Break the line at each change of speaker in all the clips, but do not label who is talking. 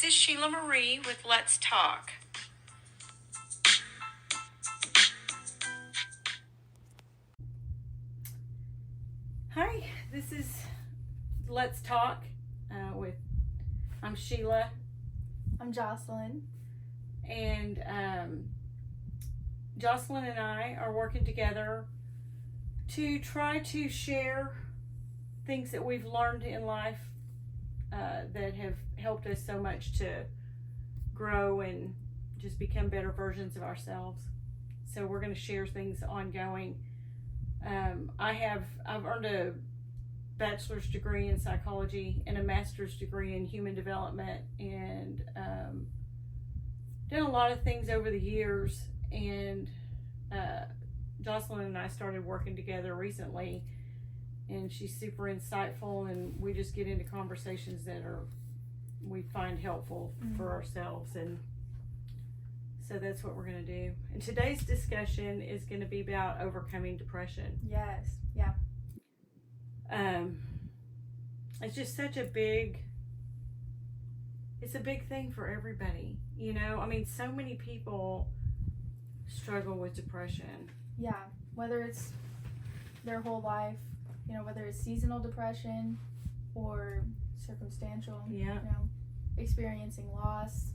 is Shelia Marie with Let's Talk. Hi, this is Let's Talk I'm Shelia.
I'm Jocelyn.
And Jocelyn and I are working together to try to share things that we've learned in life that have helped us so much to grow and just become better versions of ourselves. So we're going to share things ongoing. I've earned a bachelor's degree in psychology and a master's degree in human development, and done a lot of things over the years. And Jocelyn and I started working together recently, and she's super insightful, and we just get into conversations that we find helpful for ourselves. And so that's what we're going to do. And today's discussion is going to be about overcoming depression.
Yes. Yeah.
It's just such a big thing for everybody. You know, I mean, so many people struggle with depression.
Yeah. Whether it's their whole life, you know, whether it's seasonal depression or circumstantial,
Yeah.
you know, experiencing loss,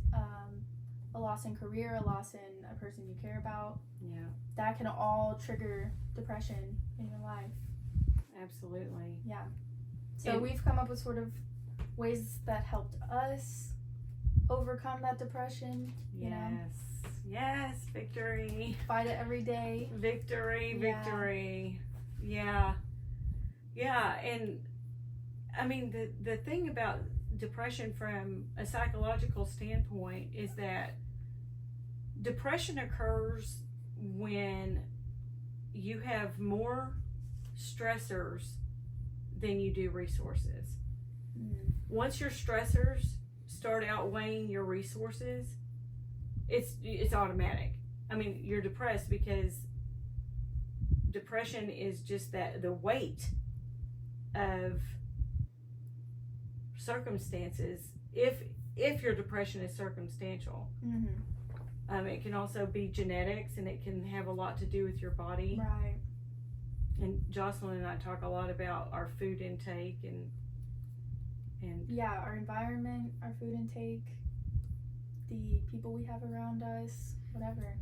a loss in career, a loss in a person you care about.
Yeah.
That can all trigger depression in your life.
Absolutely.
Yeah. So we've come up with sort of ways that helped us overcome that depression.
Yes.
You know?
Yes. Victory.
Fight it every day.
Victory.
Yeah.
Victory. Yeah. Yeah. And I mean, the thing about depression from a psychological standpoint is that depression occurs when you have more stressors than you do resources. Once your stressors start outweighing your resources, it's automatic. I mean, you're depressed because depression is just that the weight of circumstances. If your depression is circumstantial, it can also be genetics, and it can have a lot to do with your body.
Right.
And Jocelyn and I talk a lot about our food intake and
yeah, our environment, our food intake, the people we have around us, whatever.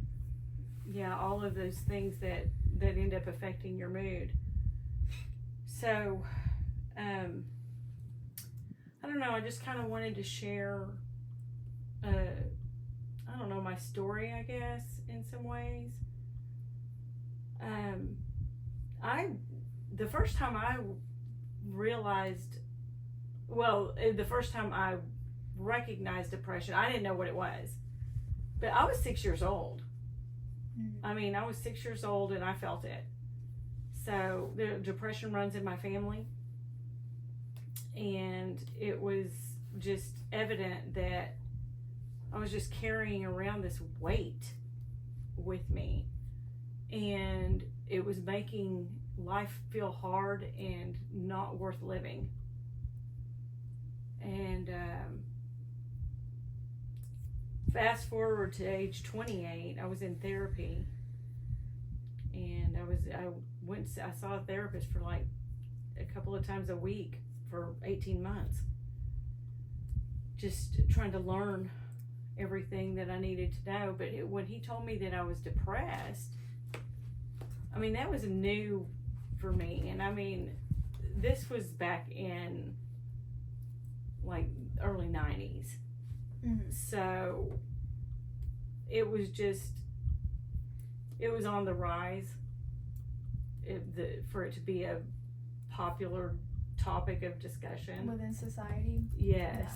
Yeah, all of those things that end up affecting your mood. So, I don't know, I just kind of wanted to share, my story, I guess, in some ways. The first time I recognized depression, I didn't know what it was. But I was 6 years old. I mean, I was 6 years old and I felt it. So the depression runs in my family. And it was just evident that I was just carrying around this weight with me. And it was making life feel hard and not worth living. And fast forward to age 28, I was in therapy, and I saw a therapist for like a couple of times a week for 18 months, just trying to learn everything that I needed to know. But when he told me that I was depressed, I mean, that was new for me. And I mean, this was back in like early 90s. So it was on the rise for it to be a popular topic of discussion
within society.
Yes.
Yeah.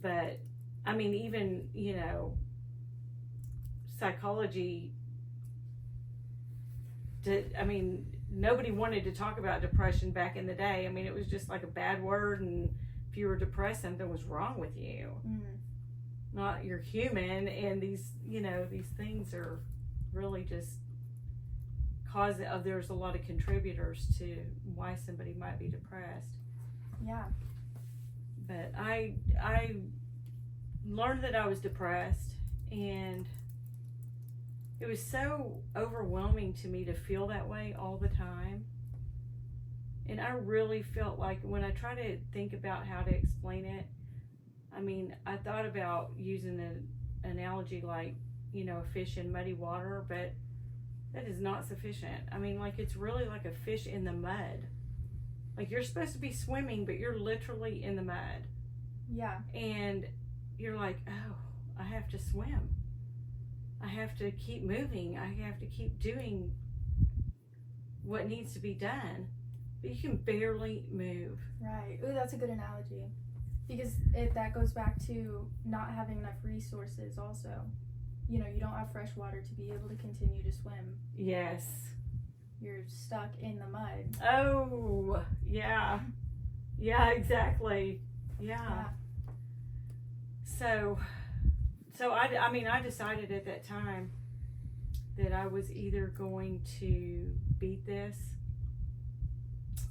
But I mean, even, you know, psychology nobody wanted to talk about depression back in the day. I mean, it was just like a bad word, and if you were depressed, something was wrong with you. Not you're human, and these things are really just there's a lot of contributors to why somebody might be depressed.
Yeah.
But I learned that I was depressed, and it was so overwhelming to me to feel that way all the time. And I really felt like, when I try to think about how to explain it, I mean, I thought about using an analogy like, you know, a fish in muddy water, but that is not sufficient. I mean, like, it's really like a fish in the mud. Like, you're supposed to be swimming, but you're literally in the mud.
Yeah.
And you're like, oh, I have to swim. I have to keep moving. I have to keep doing what needs to be done. But you can barely move.
Right. Ooh, that's a good analogy. Because that goes back to not having enough resources also. You know, you don't have fresh water to be able to continue to swim.
Yes.
You're stuck in the mud.
Oh, yeah. Yeah, exactly. Yeah. So I mean, I decided at that time that I was either going to beat this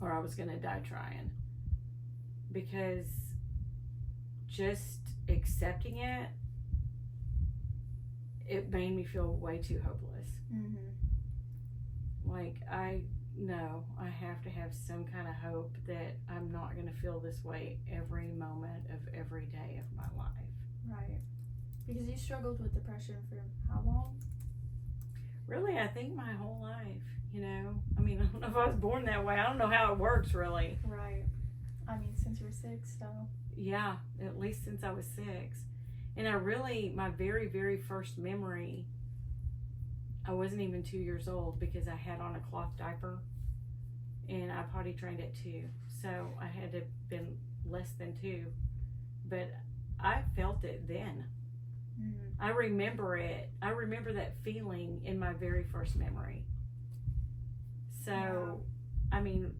or I was going to die trying. Because just accepting it made me feel way too hopeless.
Mm-hmm.
Like, I have to have some kind of hope that I'm not going to feel this way every moment of every day of my life.
Right. Because you struggled with depression for how long?
Really, I think my whole life, you know. I mean, I don't know if I was born that way. I don't know how it works, really.
Right. I mean, since you were 6, so.
Yeah, at least since I was 6. And my very, very first memory, I wasn't even 2 years old because I had on a cloth diaper and I potty trained at 2. So I had to have been less than 2. But I felt it then.
Mm-hmm.
I remember it. I remember that feeling in my very first memory. So,
Wow.
I mean,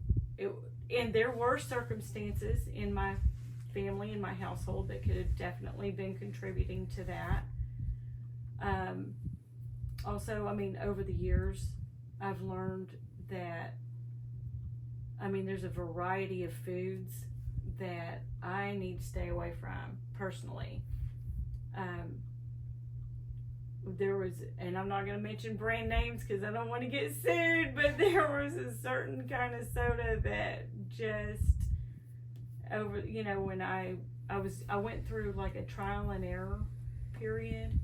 and there were circumstances in my family, in my household, that could have definitely been contributing to that. Also, I mean, over the years, I've learned that, I mean, there's a variety of foods that I need to stay away from personally. There was, and I'm not going to mention brand names because I don't want to get sued, but there was a certain kind of soda that just when I went through like a trial and error period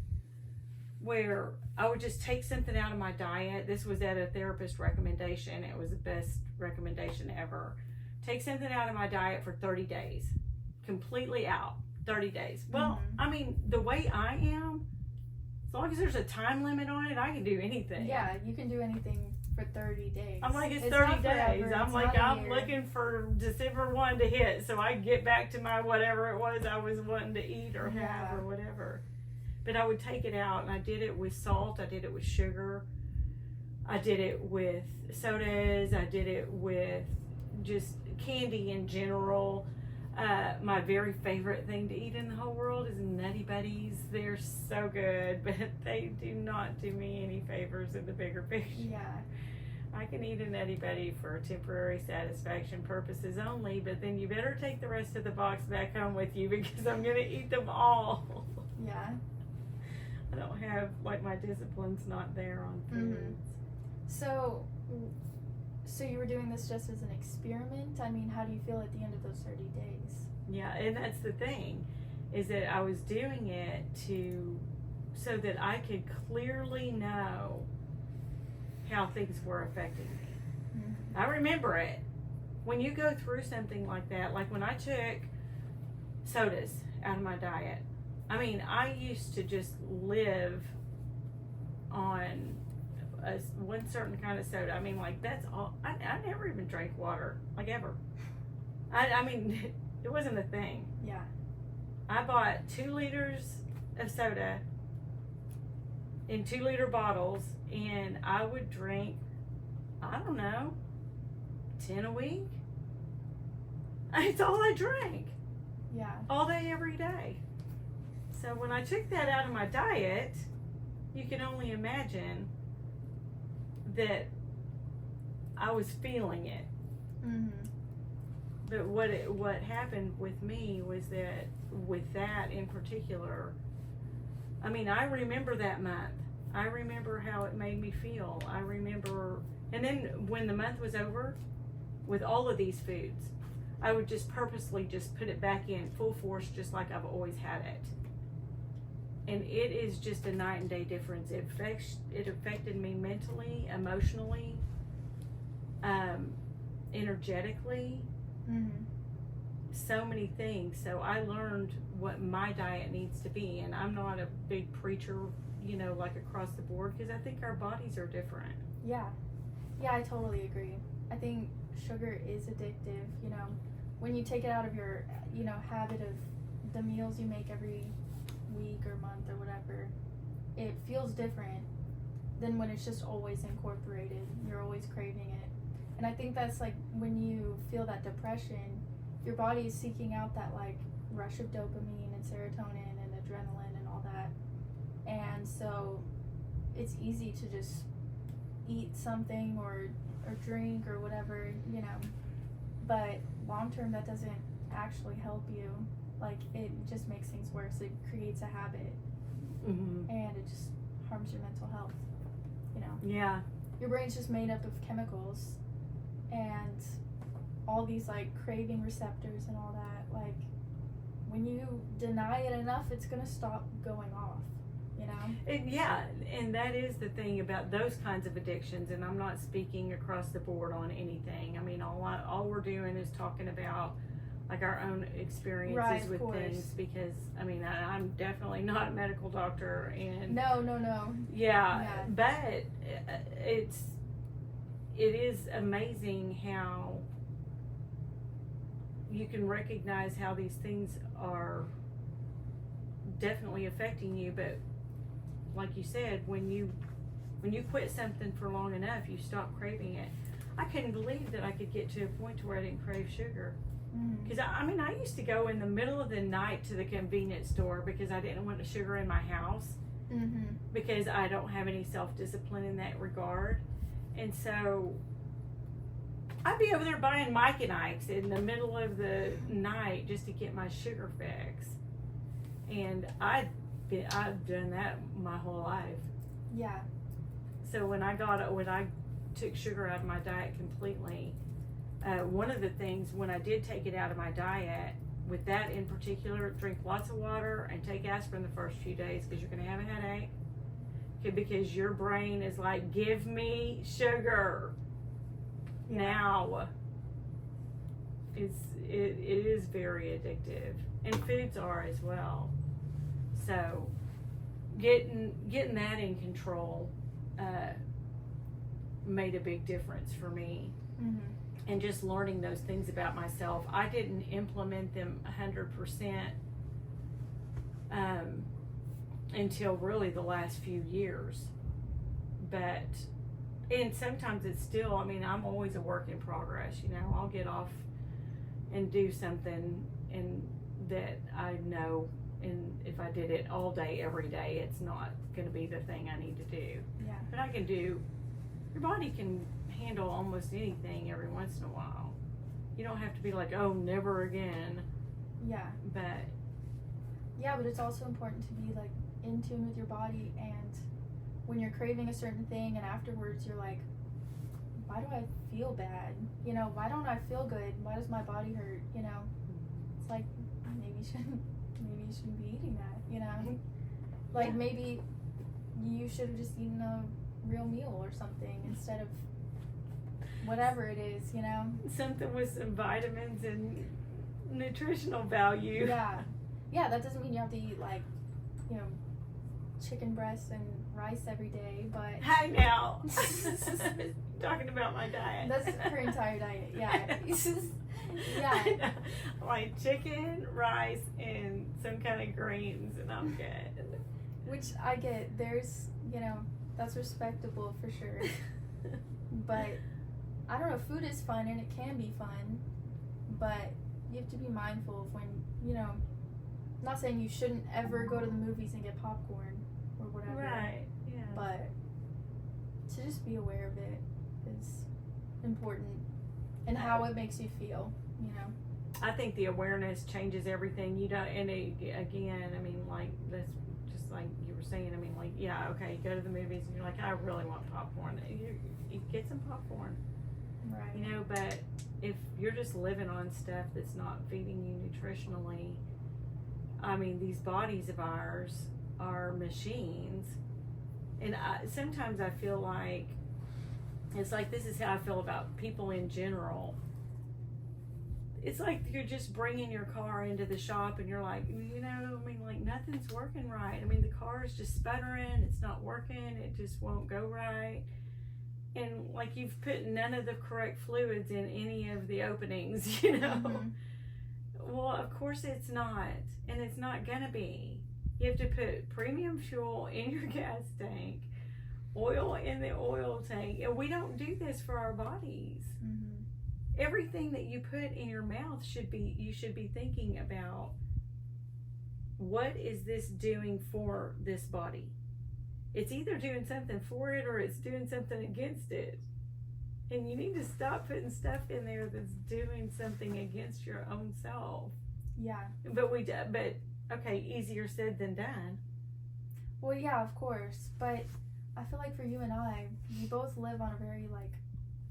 where I would just take something out of my diet. This was at a therapist recommendation. It was the best recommendation ever. Take something out of my diet for 30 days. Completely out. 30 days. Well,
Mm-hmm.
I mean, the way I am, as long as there's a time limit on it, I can do anything.
Yeah, you can do anything for 30 days.
I'm like, it's 30
not
days.
forever,
I'm
it's
like,
not a
I'm
year.
looking for December 1 to hit so I can get back to my whatever it was I was wanting to eat or have
Yeah.
or whatever. But I would take it out, and I did it with salt. I did it with sugar. I did it with sodas. I did it with just candy in general. My very favorite thing to eat in the whole world is Nutty Buddies. They're so good, but they do not do me any favors in the bigger picture.
Yeah.
I can eat a Nutty Buddy for temporary satisfaction purposes only, but then you better take the rest of the box back home with you because I'm going to eat them all.
Yeah.
I don't have, like, my discipline's not there on foods.
Mm-hmm. So you were doing this just as an experiment? I mean, how do you feel at the end of those 30 days?
Yeah, and that's the thing, is that I was doing it so that I could clearly know how things were affecting me.
Mm-hmm.
I remember it. When you go through something like that, like when I took sodas out of my diet, I mean, I used to just live on one certain kind of soda. I mean, like, that's all. I never even drank water, like, ever. I mean, it wasn't a thing.
Yeah.
I bought 2 liters of soda in 2-liter bottles, and I would drink, I don't know, 10 a week. It's all I drank.
Yeah.
All day, every day. So when I took that out of my diet, you can only imagine that I was feeling it.
Mm-hmm.
But what happened with me was that with that in particular, I mean, I remember that month. I remember how it made me feel. I remember, and then when the month was over, with all of these foods, I would just purposely just put it back in full force, just like I've always had it. And it is just a night and day difference. It affected me mentally, emotionally, energetically, so many things. So I learned what my diet needs to be, and I'm not a big preacher, you know, like across the board, because I think our bodies are different.
Yeah, I totally agree. I think sugar is addictive, you know, when you take it out of your, you know, habit of the meals you make every week or month or whatever, it feels different than when it's just always incorporated. You're always craving it. And I think that's like when you feel that depression, your body is seeking out that like rush of dopamine and serotonin and adrenaline and all that. And so it's easy to just eat something or drink or whatever, you know, but long term that doesn't actually help you. Like, it just makes things worse. It creates a habit, and it just harms your mental health, you know.
Yeah.
Your brain's just made up of chemicals and all these like craving receptors and all that. Like, when you deny it enough, it's gonna stop going off, you know.
Yeah, and that is the thing about those kinds of addictions. And I'm not speaking across the board on anything. I mean, all we're doing is talking about like our own experiences with things, because I mean, I'm definitely not a medical doctor, and
no.
Yeah. But it is amazing how you can recognize how these things are definitely affecting you. But like you said, when you quit something for long enough, you stop craving it. I couldn't believe that I could get to a point to where I didn't crave sugar. Because I mean, I used to go in the middle of the night to the convenience store because I didn't want the sugar in my house, because I don't have any self-discipline in that regard. And so I'd be over there buying Mike and Ike's in the middle of the night just to get my sugar fix. And I've done that my whole life.
Yeah.
So when I took sugar out of my diet completely, one of the things when I did take it out of my diet, with that in particular, drink lots of water and take aspirin the first few days, because you're going to have a headache. Because your brain is like, give me sugar now. It is very addictive, and foods are as well. So getting that in control made a big difference for me. And just learning those things about myself. I didn't implement them 100% until really the last few years. And sometimes it's still, I mean, I'm always a work in progress, you know. I'll get off and do something and that I know, and if I did it all day, every day, it's not going to be the thing I need to do.
Yeah.
But I can do, your body can handle almost anything every once in a while. You don't have to be like, oh, never again.
Yeah.
But
it's also important to be like in tune with your body, and when you're craving a certain thing and afterwards you're like, why do I feel bad? You know, why don't I feel good? Why does my body hurt? You know, it's like, maybe you shouldn't be eating that, you know? Like, maybe you should have just eaten a real meal or something instead of whatever it is, you know? Something
with some vitamins and nutritional value.
Yeah, that doesn't mean you have to eat, like, you know, chicken breasts and rice every day, but...
Hi now! Talking about my diet.
That's her entire diet, yeah. Yeah.
Like chicken, rice, and some kind of greens, and I'm good.
Which I get, there's, you know, that's respectable for sure. But I don't know, food is fun and it can be fun, but you have to be mindful of when, you know, I'm not saying you shouldn't ever go to the movies and get popcorn or whatever.
Right, yeah.
But to just be aware of it is important, and how it makes you feel. you know.
I think the awareness changes everything. You don't, and again, I mean, like this, just like you were saying. I mean, like, yeah, okay, you go to the movies and you're like, I really want popcorn. You get some popcorn,
Right.
you know. But if you're just living on stuff that's not feeding you nutritionally, I mean, these bodies of ours are machines, and sometimes I feel like it's like this is how I feel about people in general. It's like you're just bringing your car into the shop and you're like, you know, I mean, like nothing's working right. I mean, the car is just sputtering. It's not working. It just won't go right. And like you've put none of the correct fluids in any of the openings, you know.
Mm-hmm.
Well, of course it's not. And it's not going to be. You have to put premium fuel in your gas tank, oil in the oil tank. And we don't do this for our bodies.
Mm-hmm.
Everything that you put in your mouth you should be thinking about, what is this doing for this body? It's either doing something for it or it's doing something against it. And you need to stop putting stuff in there that's doing something against your own self.
Yeah.
But okay, easier said than done.
Well, yeah, of course. But I feel like for you and I, we both live on a very like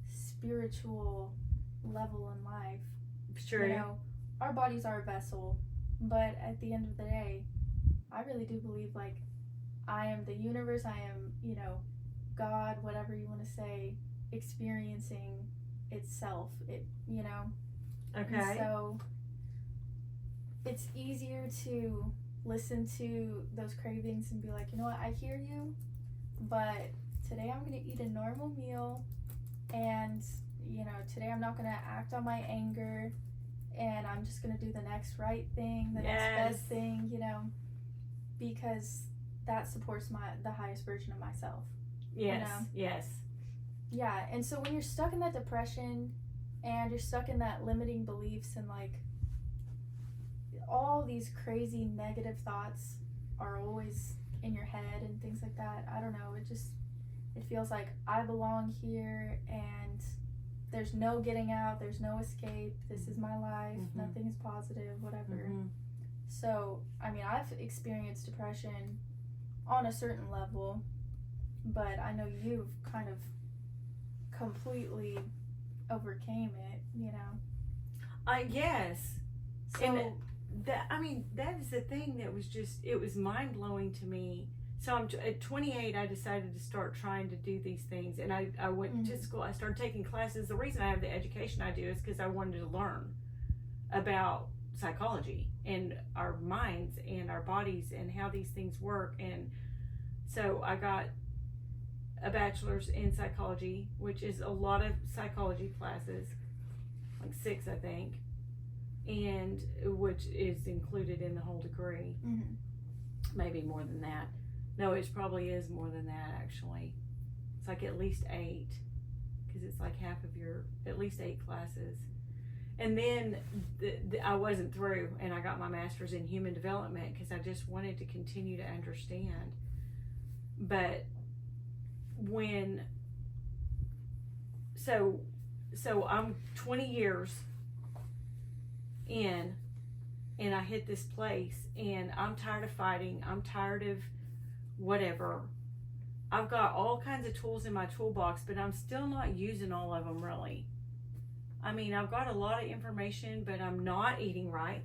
spiritual level in life.
True.
You know, our bodies are a vessel, but at the end of the day, I really do believe like I am the universe, I am, you know, God, whatever you want to say, experiencing itself, you know.
Okay.
And so it's easier to listen to those cravings and be like, you know what, I hear you, but today I'm going to eat a normal meal, and you know, today I'm not going to act on my anger, and I'm just going to do the next right thing, the next best thing, you know, because that supports the highest version of myself.
Yes,
you know?
yes.
Yeah, and so when you're stuck in that depression and you're stuck in that limiting beliefs and like all these crazy negative thoughts are always in your head and things like that, I don't know, it feels like I belong here and there's no getting out, there's no escape, this is my life,
mm-hmm.
nothing is positive, whatever.
Mm-hmm.
So, I mean, I've experienced depression on a certain level, but I know you've kind of completely overcame it, you know?
Yes.
So,
and that is the thing that was it was mind-blowing to me. So at 28, I decided to start trying to do these things, and I went
mm-hmm.
to school. I started taking classes. The reason I have the education I do is because I wanted to learn about psychology and our minds and our bodies and how these things work. And so I got a bachelor's in psychology, which is a lot of psychology classes, like 6, I think, and which is included in the whole degree.
mm-hmm.
Maybe more than that. No, it probably is more than that, actually. It's like at least 8, because it's like half of at least 8 classes. And then I wasn't through, and I got my master's in human development because I just wanted to continue to understand. But so I'm 20 years in, and I hit this place, and I'm tired of fighting. I'm tired of whatever. I've got all kinds of tools in my toolbox, but I'm still not using all of them really. I mean, I've got a lot of information, but I'm not eating right.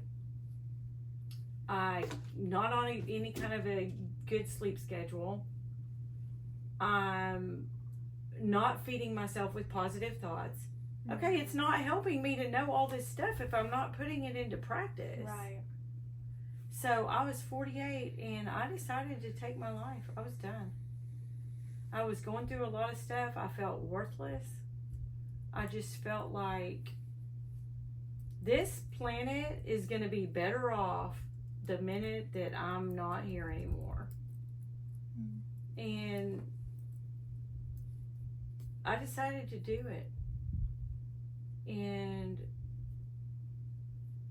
I'm not on any kind of a good sleep schedule. I'm not feeding myself with positive thoughts. Okay, it's not helping me to know all this stuff if I'm not putting it into practice.
Right.
So I was 48 and I decided to take my life. I was done. I was going through a lot of stuff. I felt worthless. I just felt like this planet is going to be better off the minute that I'm not here anymore. And I decided to do it. And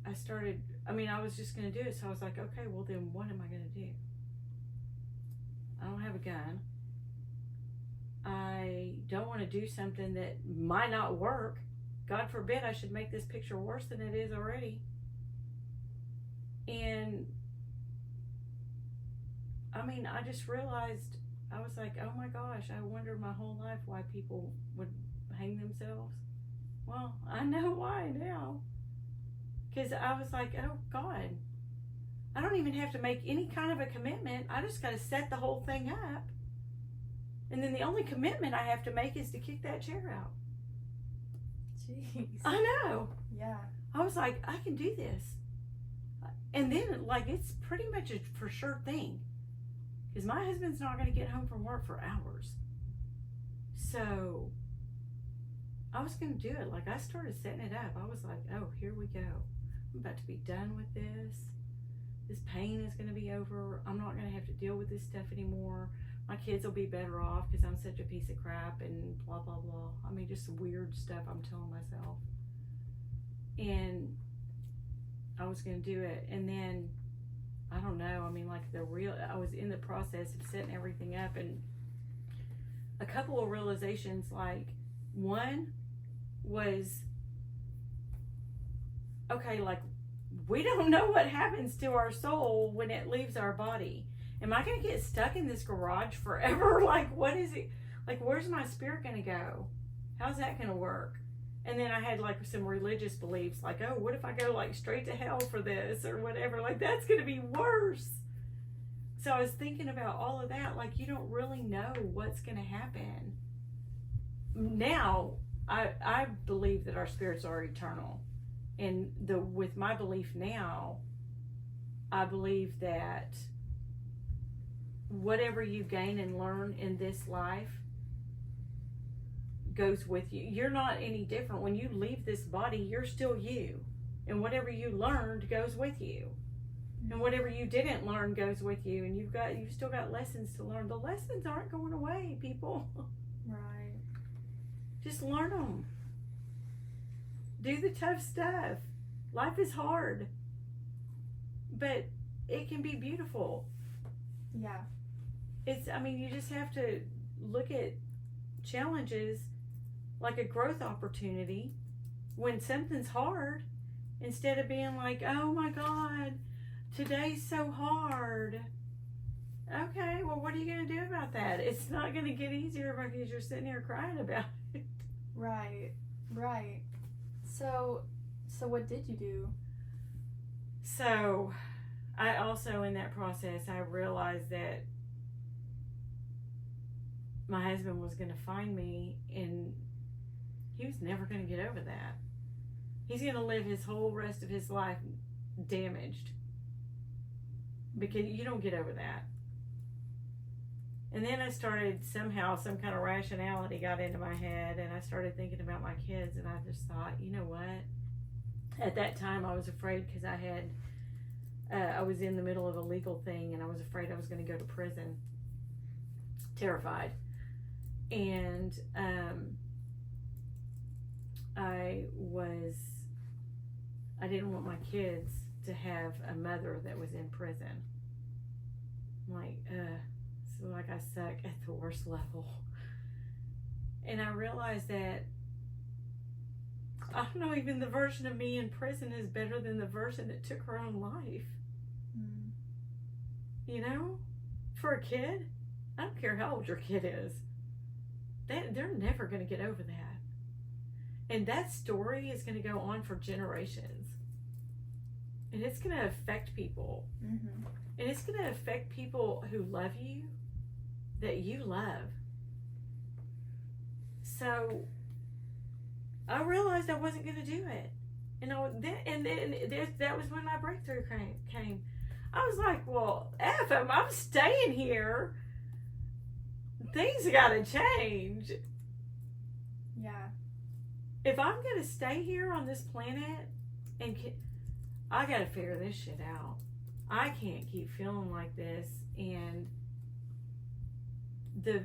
I was just going to do it. So I was like, okay, well then what am I going to do? I don't have a gun. I don't want to do something that might not work. God forbid I should make this picture worse than it is already. And I mean, I just realized, I was like, oh my gosh, I wondered my whole life why people would hang themselves. Well, I know why now. Because I was like, oh God, I don't even have to make any kind of a commitment. I just got to set the whole thing up. And then the only commitment I have to make is to kick that chair out.
Jeez.
I know.
Yeah.
I was like, I can do this. And then, like, it's pretty much a for sure thing. Because my husband's not going to get home from work for hours. So, I was going to do it. Like, I started setting it up. I was like, oh, here we go. I'm about to be done with this. This pain is going to be over. I'm not going to have to deal with this stuff anymore. My kids will be better off because I'm such a piece of crap and blah, blah, blah. I mean, just weird stuff I'm telling myself. And I was going to do it. And then, I don't know. I mean, like I was in the process of setting everything up, and a couple of realizations, like one was, okay, like we don't know what happens to our soul when it leaves our body. Am I going to get stuck in this garage forever? Like, what is it? Like, where's my spirit going to go? How's that going to work? And then I had like some religious beliefs, like, oh, what if I go like straight to hell for this or whatever? Like, that's going to be worse. So I was thinking about all of that. Like, you don't really know what's going to happen. Now, I believe that our spirits are eternal. And with my belief now, I believe that whatever you gain and learn in this life goes with you. You're not any different. When you leave this body, you're still you. And whatever you learned goes with you. And whatever you didn't learn goes with you. And you've still got lessons to learn. The lessons aren't going away, people.
Right.
Just learn them. Do the tough stuff. Life is hard. But it can be beautiful.
Yeah.
You just have to look at challenges like a growth opportunity when something's hard, instead of being like, oh my God, today's so hard. Okay, well, what are you going to do about that? It's not going to get easier because you're sitting here crying about it.
Right. So what did you do?
So I also, in that process, I realized that my husband was going to find me, and he was never going to get over that. He's going to live his whole rest of his life damaged, because you don't get over that. And then I started, somehow, some kind of rationality got into my head, and I started thinking about my kids, and I just thought, you know what? At that time, I was afraid because I was in the middle of a legal thing, and I was afraid I was going to go to prison. Terrified. And I didn't want my kids to have a mother that was in prison. So like I suck at the worst level. And I realized that, I don't know, even the version of me in prison is better than the version that took her own life.
Mm.
You know? For a kid, I don't care how old your kid is. They're never going to get over that. And that story is going to go on for generations. And it's going to affect people.
Mm-hmm.
And it's going to affect people who love you, that you love. So I realized I wasn't going to do it. And then that was when my breakthrough came. I was like, well, F them, I'm staying here. Things got to change.
Yeah.
If I'm going to stay here on this planet, I got to figure this shit out. I can't keep feeling like this. And the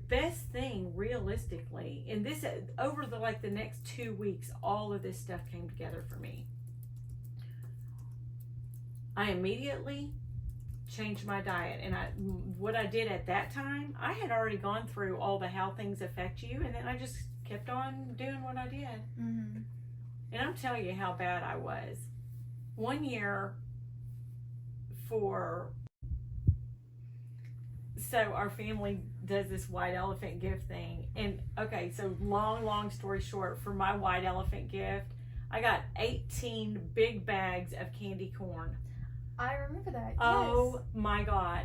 best thing, realistically, and this, over the next 2 weeks, all of this stuff came together for me. I immediately changed my diet, and what I did at that time, I had already gone through all the how things affect you, and then I just kept on doing what I did.
Mm-hmm.
And I'll tell you how bad I was. One year so our family does this white elephant gift thing. And okay, so long story short, for my white elephant gift, I got 18 big bags of candy corn.
I remember that.
Oh
yes.
my God.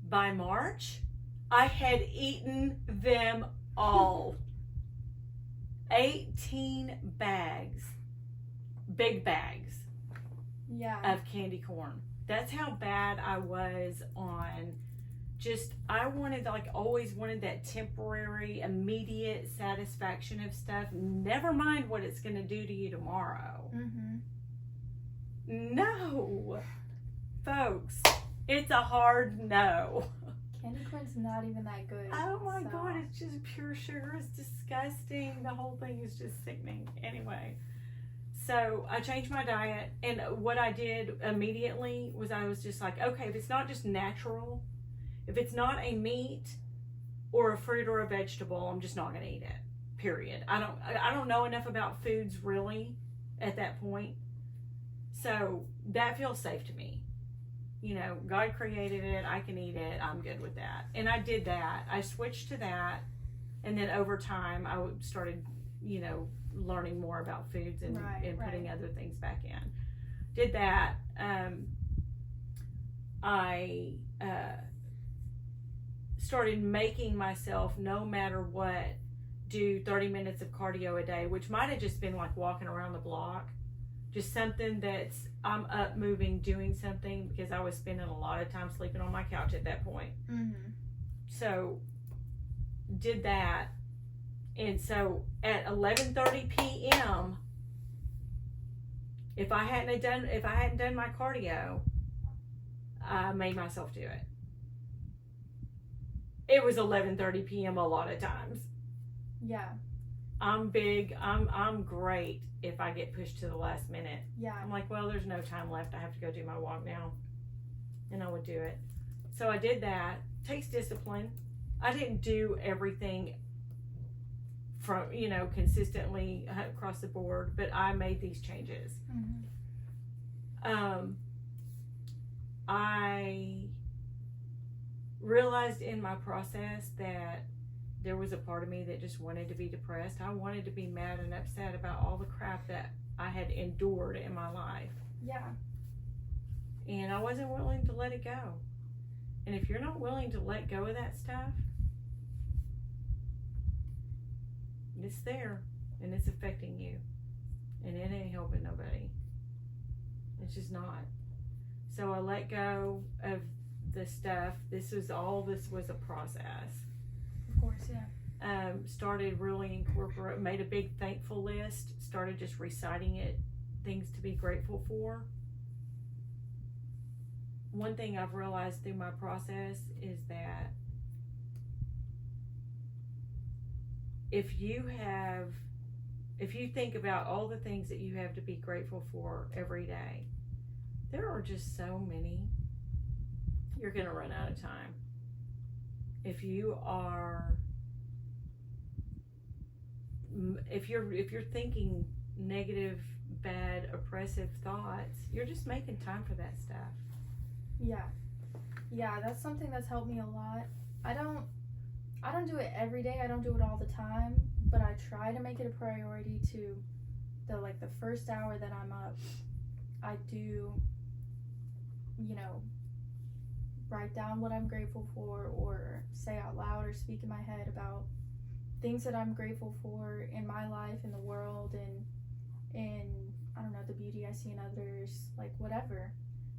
By March, I had eaten them all. 18 bags. Big bags.
Yeah.
Of candy corn. That's how bad I was on always wanted that temporary, immediate satisfaction of stuff. Never mind what it's going to do to you tomorrow.
Mm-hmm.
No. Folks, it's a hard no.
Candy corn's not even that good.
Oh my God, it's just pure sugar. It's disgusting. The whole thing is just sickening. Anyway. So I changed my diet, and what I did immediately was I was just like, okay, if it's not just natural, if it's not a meat or a fruit or a vegetable, I'm just not going to eat it. Period. I don't know enough about foods really at that point, so that feels safe to me. You know, God created it. I can eat it. I'm good with that. And I did that. I switched to that, and then over time I started, learning more about foods and putting other things back in. Did that. I started making myself, no matter what, do 30 minutes of cardio a day, which might have just been like walking around the block. Just something that's, I'm up moving, doing something, because I was spending a lot of time sleeping on my couch at that point.
Mm-hmm.
So, did that. And so at 11:30 p.m., if I hadn't done my cardio, I made myself do it. It was 11:30 p.m. a lot of times.
Yeah.
I'm big. I'm great if I get pushed to the last minute.
Yeah.
I'm like, well, there's no time left. I have to go do my walk now. And I would do it. So I did that. Takes discipline. I didn't do everything from, consistently across the board, but I made these changes.
Mm-hmm.
I realized in my process that there was a part of me that just wanted to be depressed. I wanted to be mad and upset about all the crap that I had endured in my life.
Yeah.
And I wasn't willing to let it go. And if you're not willing to let go of that stuff, it's there and it's affecting you, and it ain't helping nobody. It's just not. So I let go of the stuff. This was a process.
Of course, yeah.
Started really made a big thankful list, started just reciting it, things to be grateful for. One thing I've realized through my process is that if you think about all the things that you have to be grateful for every day, there are just so many, you're going to run out of time. If you're thinking negative, bad, oppressive thoughts, you're just making time for that stuff.
Yeah, that's something that's helped me a lot. I don't do it every day. I don't do it all the time, but I try to make it a priority to the first hour that I'm up. I do, write down what I'm grateful for, or say out loud or speak in my head about things that I'm grateful for in my life, in the world, and in, I don't know, the beauty I see in others, like whatever.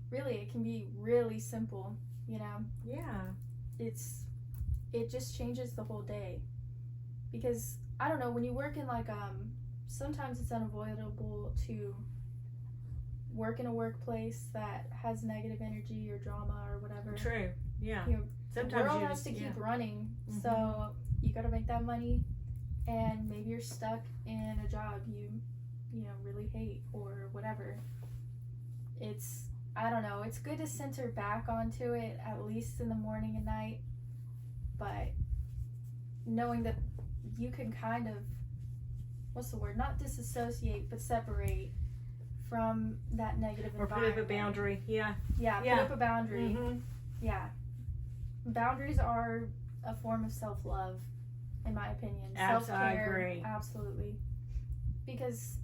Really, it can be really simple,
Yeah.
It just changes the whole day. Because, I don't know, when you work in sometimes it's unavoidable to work in a workplace that has negative energy or drama or whatever.
True. Yeah.
Sometimes the world has to keep running. Mm-hmm. So you got to make that money, and maybe you're stuck in a job you really hate or whatever. I don't know, it's good to center back onto it, at least in the morning and night, but knowing that you can kind of, what's the word? Not disassociate, but separate from that negative
Or
environment.
put up a boundary. Yeah.
Yeah,
Yeah.
put up a boundary.
Mm-hmm.
Yeah. Boundaries are a form of self-love, in my opinion. Self-care.
I agree.
Absolutely. Because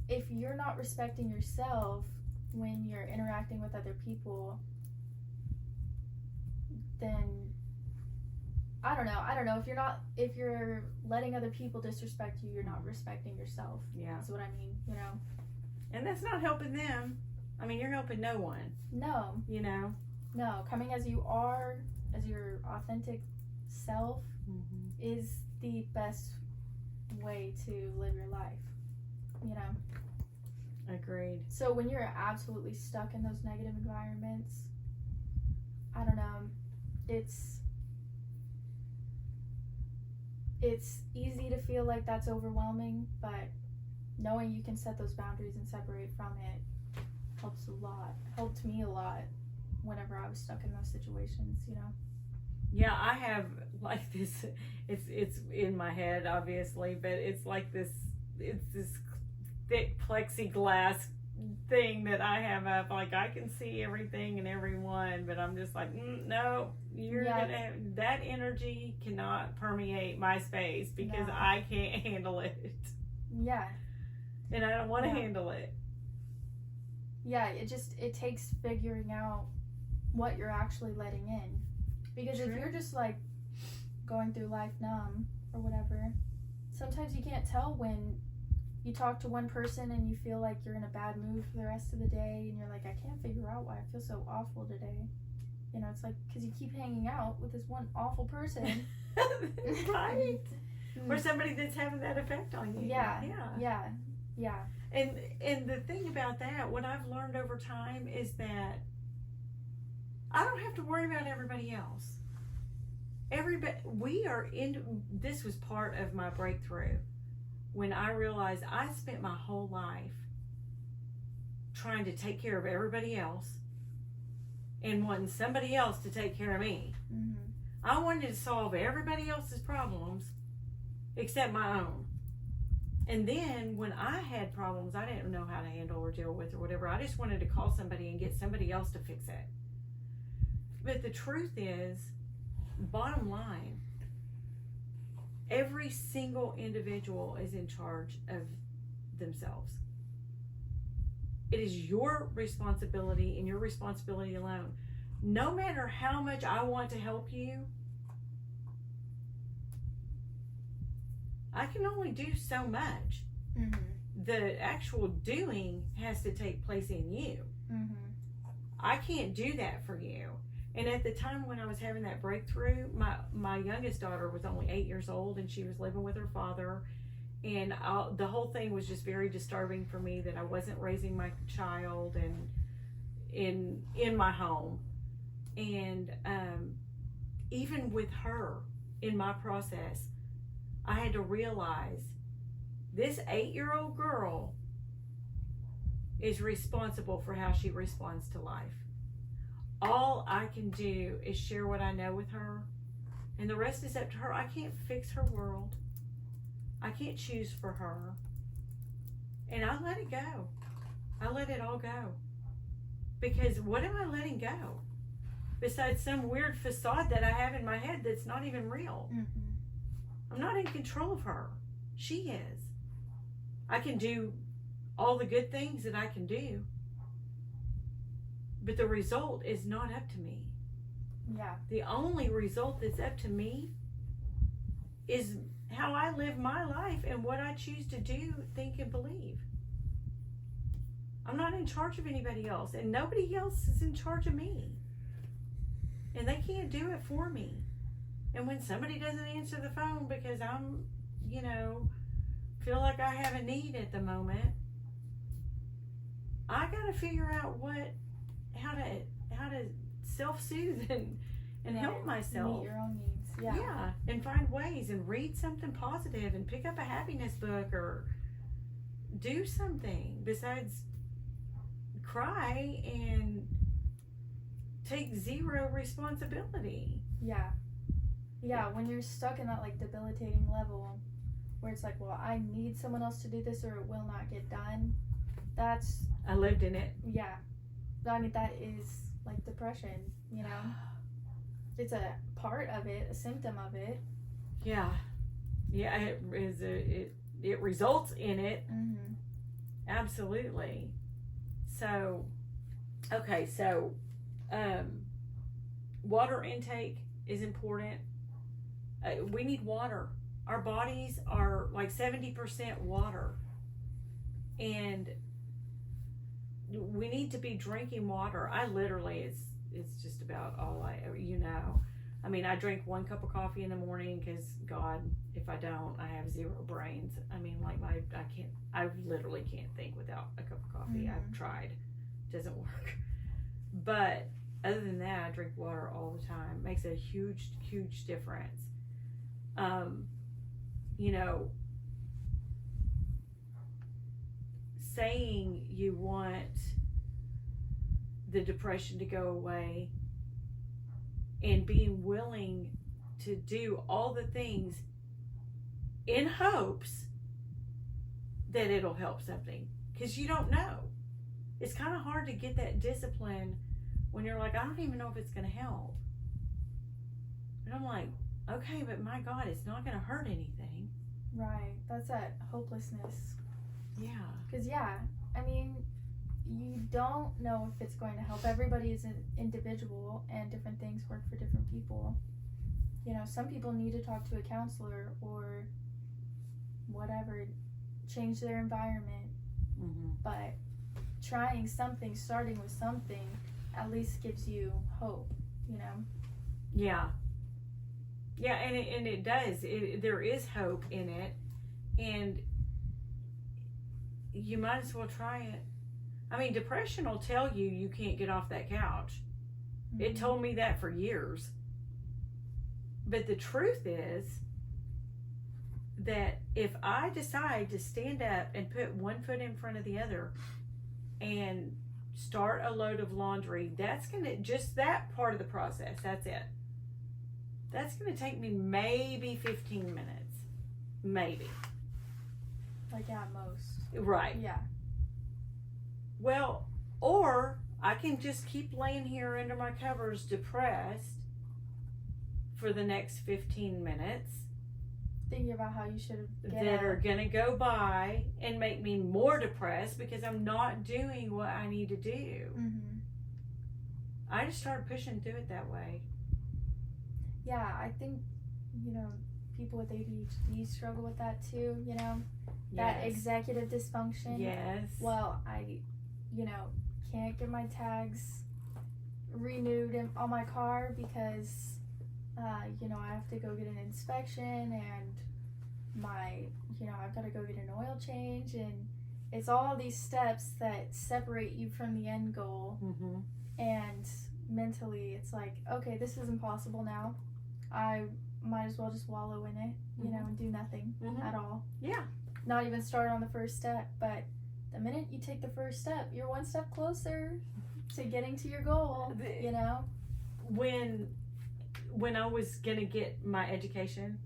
if you're not respecting yourself when you're interacting with other people, then I don't know. If you're letting other people disrespect you, you're not respecting yourself.
Yeah.
That's what I mean, you know.
And that's not helping them. I mean, you're helping no one.
No.
You know?
No. Coming as you are, as your authentic self, is the best way to live your life. You know?
Agreed.
So when you're absolutely stuck in those negative environments, I don't know, it's easy to feel like that's overwhelming, but knowing you can set those boundaries and separate from it helps a lot. Helped me a lot whenever I was stuck in those situations, you know.
Yeah, I have like this, it's in my head obviously, but it's like this thick plexiglass thing that I have up. Like I can see everything and everyone, but I'm just like, no, you're gonna have, that energy cannot permeate my space because I can't handle it.
Yeah.
And I don't want to handle it.
Yeah, it takes figuring out what you're actually letting in. Because if you're just like going through life numb or whatever, sometimes you can't tell when you talk to one person and you feel like you're in a bad mood for the rest of the day and you're like, I can't figure out why I feel so awful today. You know, it's like because you keep hanging out with this one awful person.
Right. Or somebody that's having that effect on you.
Yeah.
And the thing about that, what I've learned over time is that I don't have to worry about everybody else. This was part of my breakthrough when I realized I spent my whole life trying to take care of everybody else and wanting somebody else to take care of me.
Mm-hmm.
I wanted to solve everybody else's problems except my own. And then when I had problems I didn't know how to handle or deal with or whatever, I just wanted to call somebody and get somebody else to fix it. But the truth is, bottom line, every single individual is in charge of themselves. It is your responsibility and your responsibility alone. No matter how much I want to help you, I can only do so much.
Mm-hmm.
The actual doing has to take place in you.
Mm-hmm.
I can't do that for you. And at the time when I was having that breakthrough, my youngest daughter was only 8 years old and she was living with her father. And the whole thing was just very disturbing for me that I wasn't raising my child and in my home. And even with her in my process, I had to realize this 8-year-old girl is responsible for how she responds to life. All I can do is share what I know with her, and the rest is up to her. I can't fix her world. I can't choose for her. And I let it go. I let it all go. Because what am I letting go? Besides some weird facade that I have in my head that's not even real.
Mm-hmm.
I'm not in control of her. She is. I can do all the good things that I can do, but the result is not up to me.
Yeah.
The only result that's up to me is how I live my life and what I choose to do, think, and believe. I'm not in charge of anybody else, and nobody else is in charge of me. And they can't do it for me. And when somebody doesn't answer the phone because I'm, feel like I have a need at the moment, I gotta figure out how to self-soothe and help myself.
Meet your own needs. Yeah.
Yeah, and find ways and read something positive and pick up a happiness book or do something besides cry and take zero responsibility.
Yeah. Yeah, when you're stuck in that like debilitating level where it's like, well, I need someone else to do this or it will not get done. That's
I lived in it.
yeah. I mean that is like depression, you know. It's a part of it, a symptom of it.
Yeah. Yeah, it is it results in it.
Mm-hmm.
Absolutely. So okay, so water intake is important. We need water. Our bodies are like 70% water, and we need to be drinking water. I literally, it's just about all I mean, I drink 1 cup of coffee in the morning because God, if I don't, I have 0 brains. I mean, like I literally can't think without a cup of coffee.
Mm-hmm.
I've tried, doesn't work. But other than that, I drink water all the time. Makes a huge, huge difference. You know, saying you want the depression to go away and being willing to do all the things in hopes that it'll help something, because you don't know. It's kind of hard to get that discipline when you're like, I don't even know if it's going to help. And I'm like, okay, but my God, it's not going to hurt anything.
Right. That's that hopelessness.
Yeah.
Because, yeah, I mean, you don't know if it's going to help. Everybody is an individual and different things work for different people. You know, some people need to talk to a counselor or whatever, change their environment.
Mm-hmm.
But trying something, starting with something, at least gives you hope, you know?
Yeah. Yeah, and it does. There is hope in it, and you might as well try it. I mean, depression will tell you you can't get off that couch. Mm-hmm. It told me that for years. But the truth is that if I decide to stand up and put 1 foot in front of the other and start a load of laundry, that's gonna, just that part of the process, that's it. That's going to take me maybe 15 minutes. Maybe.
Like at most.
Right.
Yeah.
Well, or I can just keep laying here under my covers depressed for the next 15 minutes.
Thinking about how you should
that are going to go by and make me more depressed because I'm not doing what I need to do.
Mm-hmm.
I just started pushing through it that way.
Yeah, I think, you know, people with ADHD struggle with that too, you know? That executive dysfunction.
Yes.
Well, I, you know, can't get my tags renewed on my car because, you know, I have to go get an inspection and I've got to go get an oil change, and it's all these steps that separate you from the end goal.
Mm-hmm.
And mentally, it's like, okay, this is impossible now. I might as well just wallow in it, you know, and do nothing at all.
Yeah.
Not even start on the first step. But the minute you take the first step, you're 1 step closer to getting to your goal, you know?
When I was going to get my education,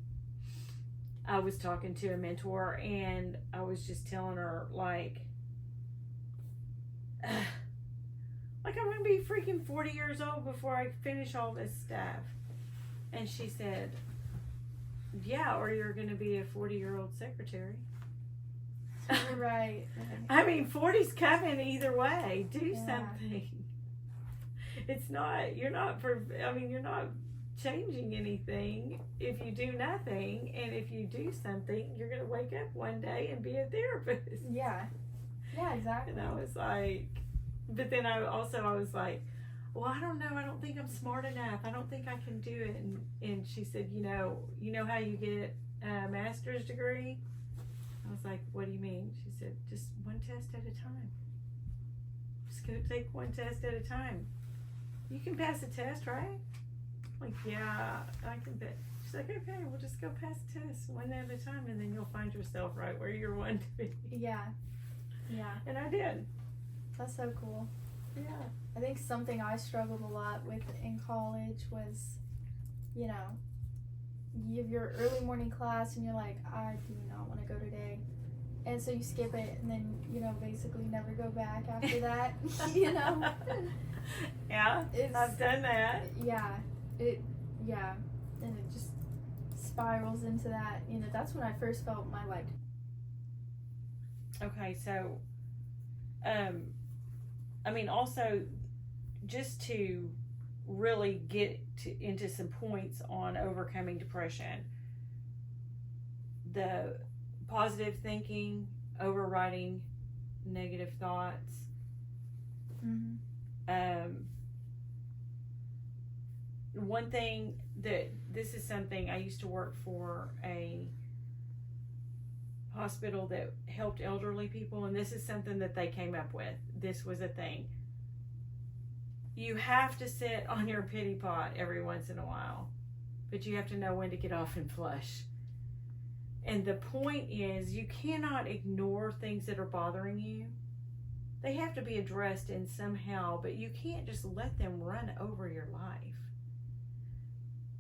I was talking to a mentor, and I was just telling her, like I'm going to be freaking 40 years old before I finish all this stuff. And she said, yeah, or you're going to be a 40-year-old secretary.
Right.
I mean, 40's coming either way. Do something. It's not, you're not changing anything if you do nothing. And if you do something, you're going to wake up one day and be a therapist.
Yeah. Yeah, exactly.
And I was like, but then I was like, well, I don't know. I don't think I'm smart enough. I don't think I can do it. And she said, you know how you get a master's degree? I was like, what do you mean? She said, just 1 test at a time. Just go take 1 test at a time. You can pass a test, right? I'm like, yeah, I can. She's like, okay, we'll just go pass a test 1 at a time, and then you'll find yourself right where you're wanting to be.
Yeah. Yeah.
And I did.
That's so cool.
Yeah.
I think something I struggled a lot with in college was, you know, you have your early morning class and you're like, I do not want to go today. And so you skip it and then, basically never go back after that,
Yeah, I've done that.
Yeah. And it just spirals into that. That's when I first felt my,
Okay, so, also, just to really get into some points on overcoming depression, the positive thinking, overriding negative thoughts. One thing this is something I used to work for a hospital that helped elderly people, and this is something that they came up with. This was a thing. You have to sit on your pity pot every once in a while, but you have to know when to get off and flush. And the point is, you cannot ignore things that are bothering you. They have to be addressed in somehow, but you can't just let them run over your life.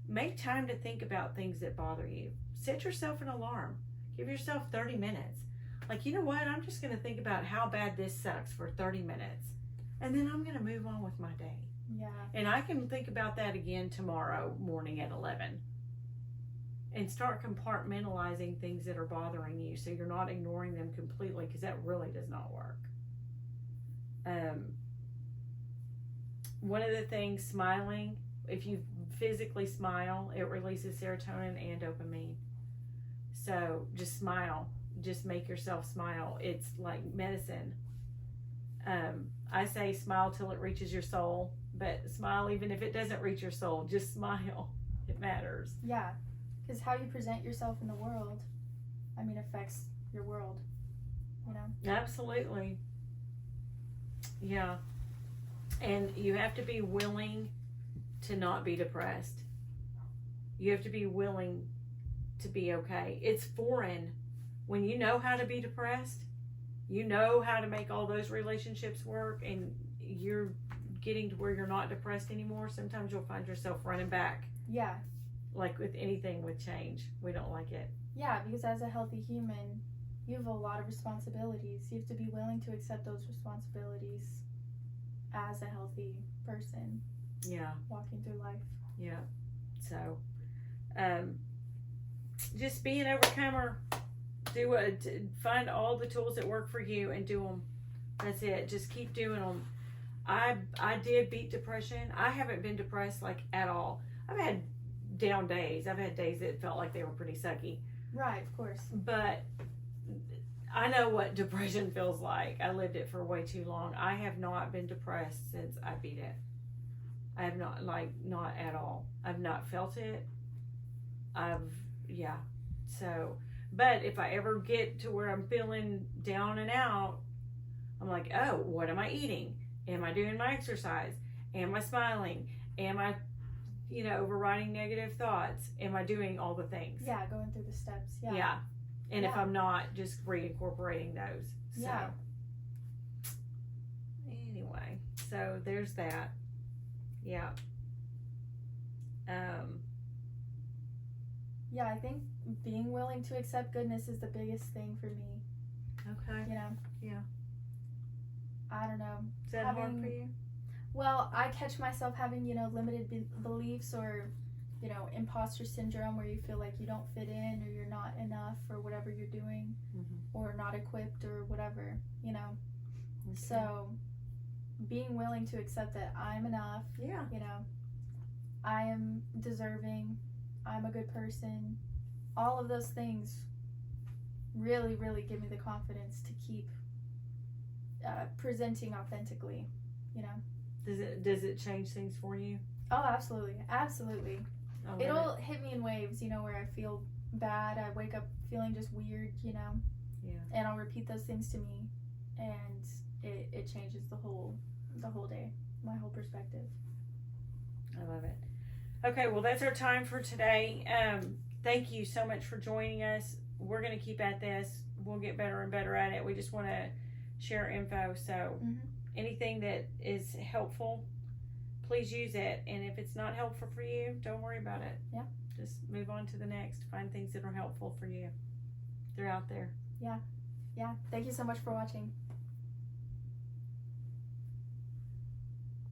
Make time to think about things that bother you. Set yourself an alarm. Give yourself 30 minutes. You know what? I'm just going to think about how bad this sucks for 30 minutes. And then I'm going to move on with my day.
Yeah.
And I can think about that again tomorrow morning at 11. And start compartmentalizing things that are bothering you so you're not ignoring them completely, because that really does not work. One of the things, smiling, if you physically smile, it releases serotonin and dopamine. So just smile. Just make yourself smile. It's like medicine. I say smile till it reaches your soul, but smile even if it doesn't reach your soul. Just smile. It matters.
Yeah. Because how you present yourself in the world, affects your world,
Absolutely. Yeah. And you have to be willing to not be depressed. You have to be willing to be okay. It's foreign. When you know how to be depressed, you know how to make all those relationships work, and you're getting to where you're not depressed anymore, sometimes you'll find yourself running back.
Yeah.
Like with anything with change, we don't like it.
Yeah, because as a healthy human, you have a lot of responsibilities. You have to be willing to accept those responsibilities as a healthy person.
Yeah.
Walking through life.
Yeah. So, just be an overcomer. Find all the tools that work for you and do them. That's it. Just keep doing them. I did beat depression. I haven't been depressed at all. I've had down days. I've had days that felt like they were pretty sucky.
Right, of course.
But I know what depression feels like. I lived it for way too long. I have not been depressed since I beat it. I have not, not at all. I've not felt it. So, but if I ever get to where I'm feeling down and out, I'm like, oh, what am I eating? Am I doing my exercise? Am I smiling? Am I, overriding negative thoughts? Am I doing all the things?
Yeah, going through the steps. Yeah.
Yeah. And if I'm not, just reincorporating those. So,
yeah.
Anyway, so there's that. Yeah.
Yeah, I think being willing to accept goodness is the biggest thing for me.
Okay. Yeah.
I don't know.
Is that hard for you?
Well, I catch myself having, limited beliefs or, imposter syndrome, where you feel like you don't fit in or you're not enough for whatever you're doing, or not equipped or whatever, Okay. So being willing to accept that I'm enough, I am deserving, I'm a good person, all of those things really, really give me the confidence to keep presenting authentically,
Does it change things for you?
Oh, absolutely. It'll hit me in waves, where I feel bad. I wake up feeling just weird, Yeah. And I'll repeat those things to me, and it changes the whole day, my whole perspective.
I love it. Okay, well, that's our time for today. Thank you so much for joining us. We're going to keep at this. We'll get better and better at it. We just want to share info. So anything that is helpful, please use it. And if it's not helpful for you, don't worry about it.
Yeah.
just move on to the next. Find things that are helpful for you. They're out there.
Yeah. Thank you so much for watching.